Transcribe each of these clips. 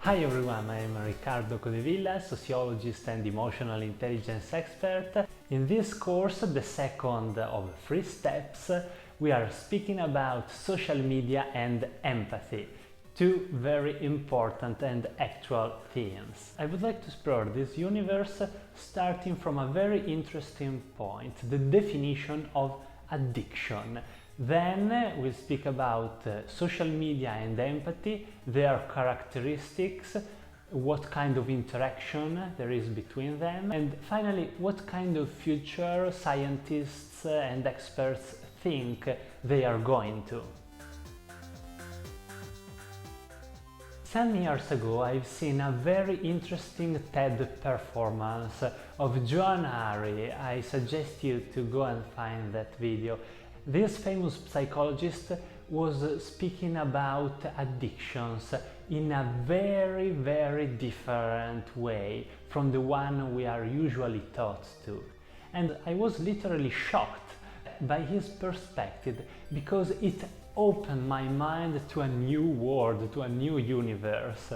Hi everyone, I am Riccardo Codevilla, sociologist and emotional intelligence expert. In this course, the second of 3 steps, we are speaking about social media and empathy, two very important and actual themes. I would like to explore this universe starting from a very interesting point, the definition of addiction. Then we'll speak about social media and empathy, their characteristics, what kind of interaction there is between them, and finally what kind of future scientists and experts think they are going to. Some years ago I've seen a very interesting TED performance of Joan Hari. I suggest you to go and find that video. This famous psychologist was speaking about addictions in a very different way from the one we are usually taught to. And I was literally shocked by his perspective because it opened my mind to a new world, to a new universe.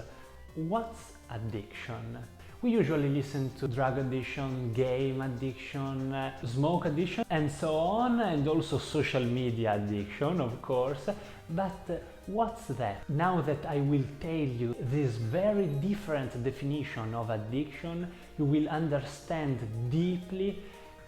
What's addiction? We usually listen to drug addiction, game addiction, smoke addiction, and so on, and also social media addiction, of course. But what's that? Now that I will tell you this very different definition of addiction, you will understand deeply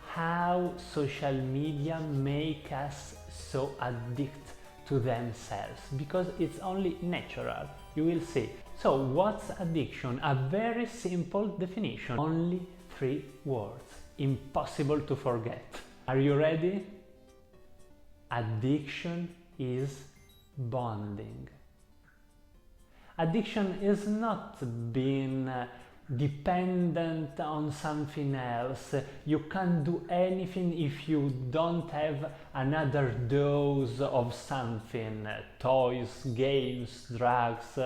how social media make us so addicted to themselves, because it's only natural. You will see. So what's addiction? A very simple definition, only 3 words, impossible to forget. Are you ready? Addiction is bonding. Addiction is not being dependent on something else. You can't do anything if you don't have another dose of something, toys, games, drugs,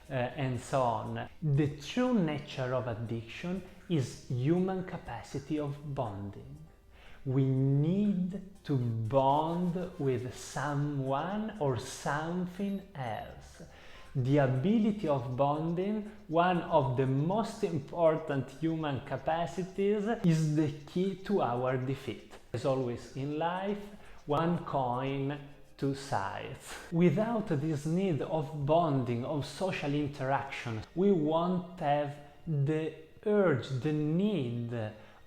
and so on. The true nature of addiction is human capacity of bonding. We need to bond with someone or something else. The ability of bonding, one of the most important human capacities, is the key to our defeat. As always in life, one coin, 2 sides. Without this need of bonding, of social interaction, we won't have the urge, the need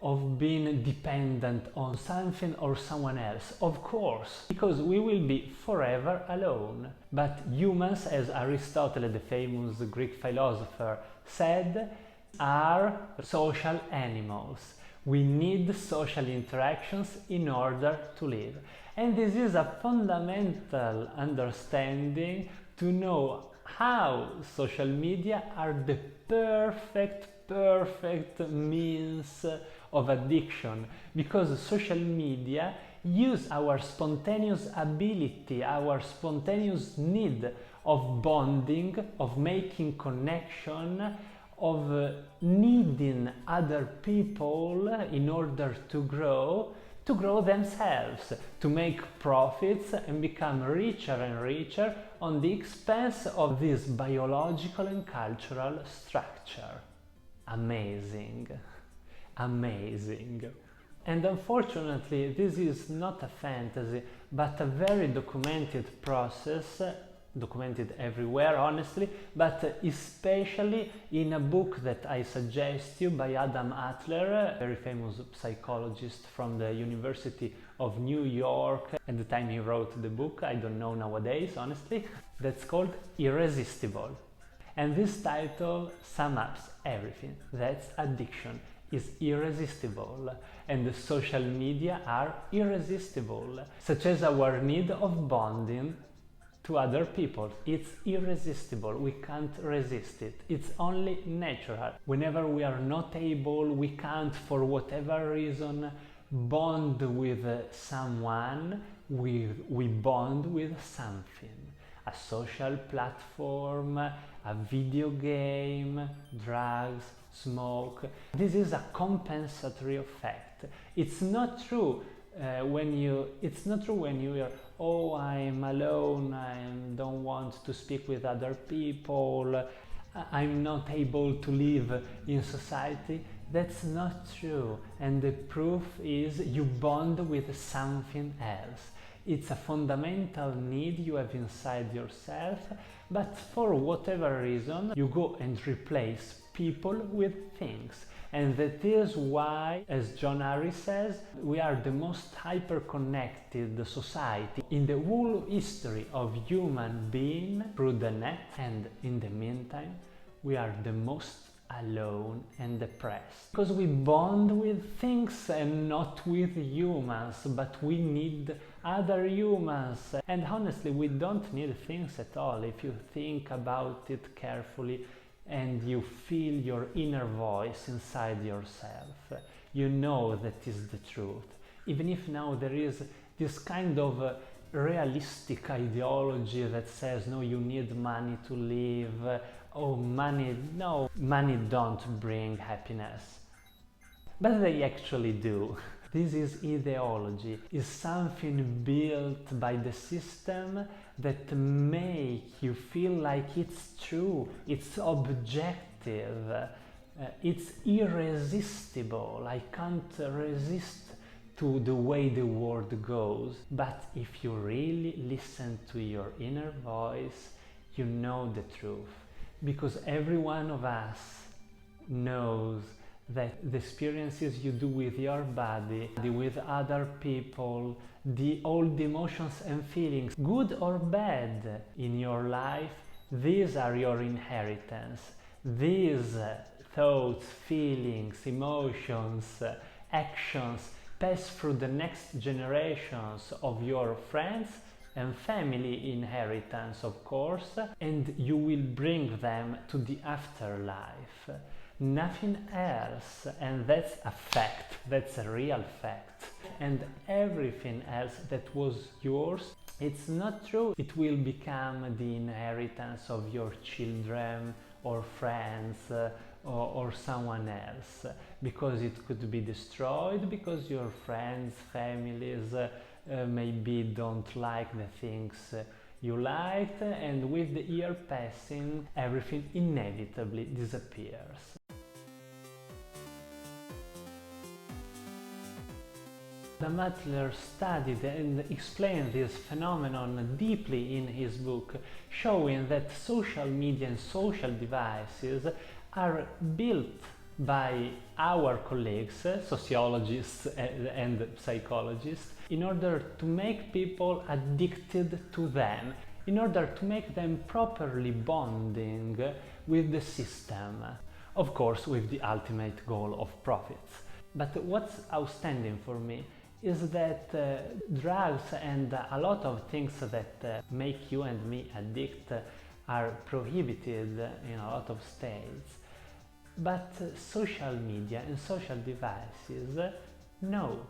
of being dependent on something or someone else, of course, because we will be forever alone. But humans, as Aristotle, the famous Greek philosopher, said, are social animals. We need social interactions in order to live. And this is a fundamental understanding to know how social media are the perfect means of addiction, because social media use our spontaneous ability, our spontaneous need of bonding, of making connection, of needing other people in order to grow themselves, to make profits and become richer and richer on the expense of this biological and cultural structure. Amazing. Amazing. And unfortunately, this is not a fantasy, but a very documented process, documented everywhere, honestly, but especially in a book that I suggest you by Adam Adler, a very famous psychologist from the University of New York. At the time he wrote the book, I don't know nowadays, honestly, that's called Irresistible. And this title sums up everything. That's addiction. Is irresistible, and the social media are irresistible, such as our need of bonding to other people. It's irresistible, we can't resist it, it's only natural. Whenever we are not able, we can't, for whatever reason, bond with someone, we bond with something. A social platform, a video game, drugs, smoke. This is a compensatory effect. It's not true when you hear, oh, I'm alone, I don't want to speak with other people, I'm not able to live in society. That's not true, and the proof is you bond with something else. It's a fundamental need you have inside yourself, but for whatever reason you go and replace people with things. And that is why, as John Harry says, we are the most hyper-connected society in the whole history of human being through the net, and in the meantime we are the most alone and depressed. Because we bond with things and not with humans, but we need other humans. And honestly, we don't need things at all if you think about it carefully and you feel your inner voice inside yourself. You know that is the truth. Even if now there is this kind of realistic ideology that says, no, you need money to live, oh, money, no, money don't bring happiness. But they actually do. This is ideology, is something built by the system that make you feel like it's true, it's objective, it's irresistible. I can't resist to the way the world goes. But if you really listen to your inner voice, you know the truth. Because every one of us knows that the experiences you do with your body, with other people, all the emotions and feelings, good or bad in your life, these are your inheritance. These thoughts, feelings, emotions, actions pass through the next generations of your friends and family inheritance, of course, and you will bring them to the afterlife. Nothing else, and that's a fact, that's a real fact. And everything else that was yours, it's not true. It will become the inheritance of your children or friends or someone else, because it could be destroyed, because your friends, families maybe don't like the things you liked, and with the year passing, everything inevitably disappears. Butler studied and explained this phenomenon deeply in his book, showing that social media and social devices are built by our colleagues, sociologists and psychologists, in order to make people addicted to them, in order to make them properly bonding with the system, of course with the ultimate goal of profits. But what's outstanding for me is that drugs and a lot of things that make you and me addict are prohibited in a lot of states. But social media and social devices, no.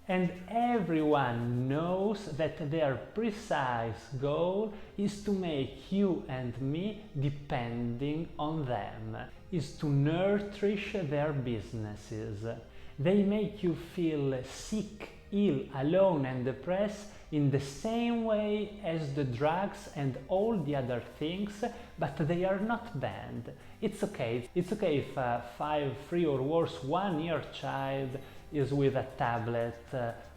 And everyone knows that their precise goal is to make you and me depending on them, is to nourish their businesses. They make you feel sick, ill, alone and depressed in the same way as the drugs and all the other things, but they are not banned. It's okay. It's okay if a 5, 3 or worse 1-year child is with a tablet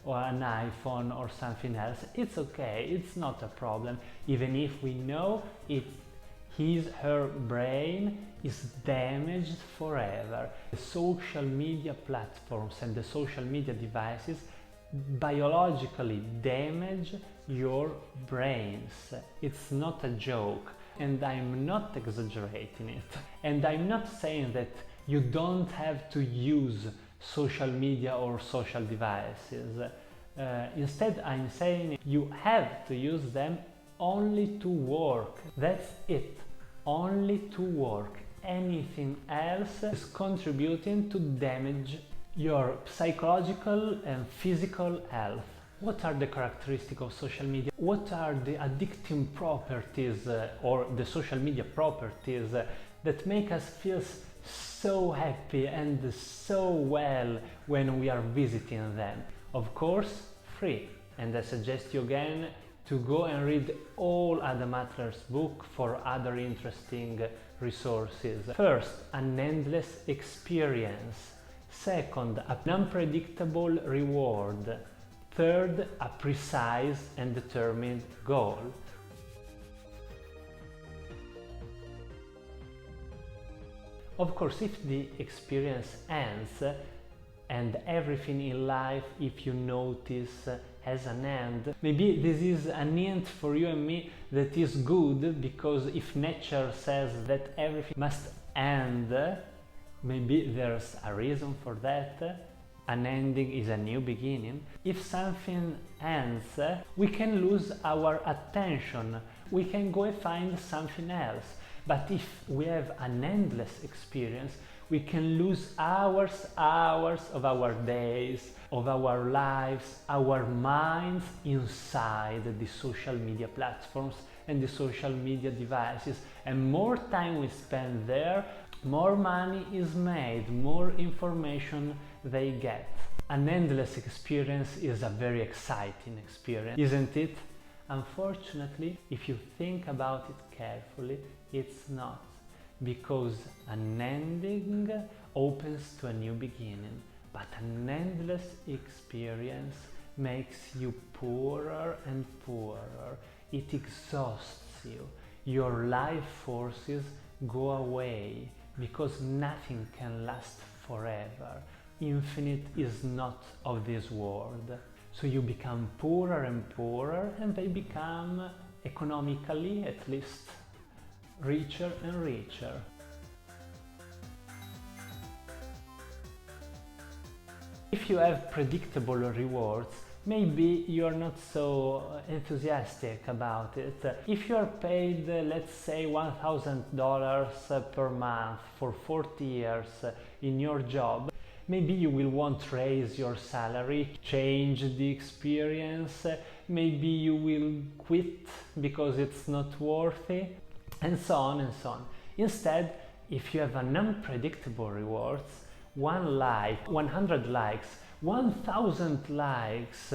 or an iPhone or something else. It's okay. It's not a problem, even if we know her brain is damaged forever. The social media platforms and the social media devices biologically damage your brains. It's not a joke, and I'm not exaggerating it. And I'm not saying that you don't have to use social media or social devices. Instead, I'm saying you have to use them only to work. That's it. Only to work. Anything else is contributing to damage your psychological and physical health. What are the characteristics of social media? What are the addictive properties or the social media properties that make us feel so happy and so well when we are visiting them? Of course, free. And I suggest you again to go and read all Adam Adler's book for other interesting resources. First, an endless experience. Second, an unpredictable reward. Third, a precise and determined goal. Of course, if the experience ends, and everything in life, if you notice, has an end, maybe this is an hint for you and me that is good, because if nature says that everything must end, maybe there's a reason for that. An ending is a new beginning. If something ends, we can lose our attention. We can go and find something else. But if we have an endless experience, we can lose hours of our days, of our lives, our minds inside the social media platforms and the social media devices. And more time we spend there, more money is made, more information they get. An endless experience is a very exciting experience, isn't it? Unfortunately, if you think about it carefully, it's not, because an ending opens to a new beginning, but an endless experience makes you poorer and poorer. It exhausts you. Your life forces go away, because nothing can last forever. Infinite is not of this world. So you become poorer and poorer, and they become, economically at least, richer and richer. If you have predictable rewards, maybe you're not so enthusiastic about it. If you're paid, let's say, $1,000 per month for 40 years in your job, maybe you will want to raise your salary, change the experience, maybe you will quit because it's not worthy, and so on and so on. Instead, if you have an unpredictable rewards, 1 like, 100 likes, 1,000 likes,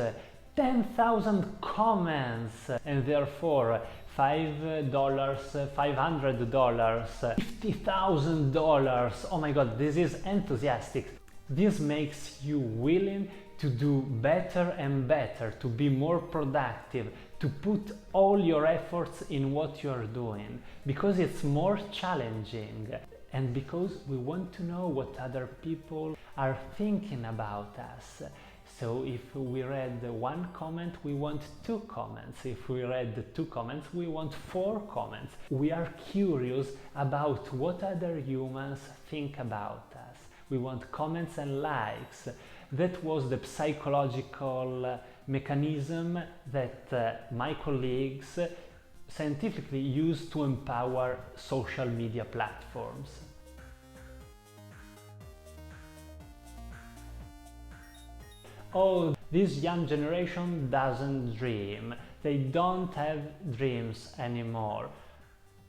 10,000 comments, and therefore $5, $500, $50,000. Oh my God, this is enthusiastic. This makes you willing to do better and better, to be more productive, to put all your efforts in what you're doing, because it's more challenging, and because we want to know what other people are thinking about us. So if we read 1 comment, we want 2 comments. If we read 2 comments, we want 4 comments. We are curious about what other humans think about us. We want comments and likes. That was the psychological mechanism that my colleagues scientifically use to empower social media platforms. Oh, this young generation doesn't dream. They don't have dreams anymore.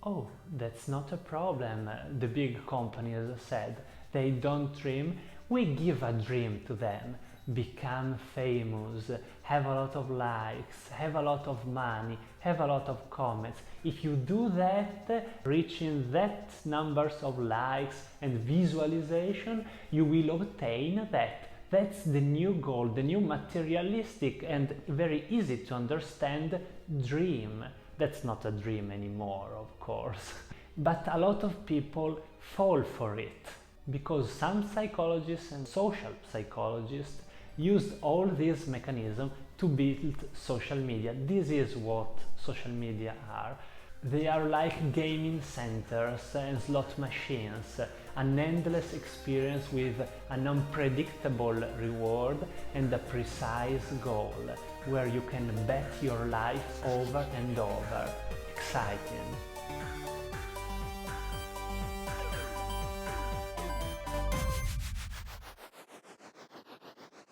Oh, that's not a problem, the big companies said. They don't dream. We give a dream to them. Become famous, have a lot of likes, have a lot of money, have a lot of comments. If you do that, reaching that numbers of likes and visualization, you will obtain that. That's the new goal, the new materialistic and very easy to understand dream. That's not a dream anymore, of course. But a lot of people fall for it, because some psychologists and social psychologists used all these mechanisms to build social media. This is what social media are. They are like gaming centers and slot machines, an endless experience with an unpredictable reward and a precise goal, where you can bet your life over and over. Exciting.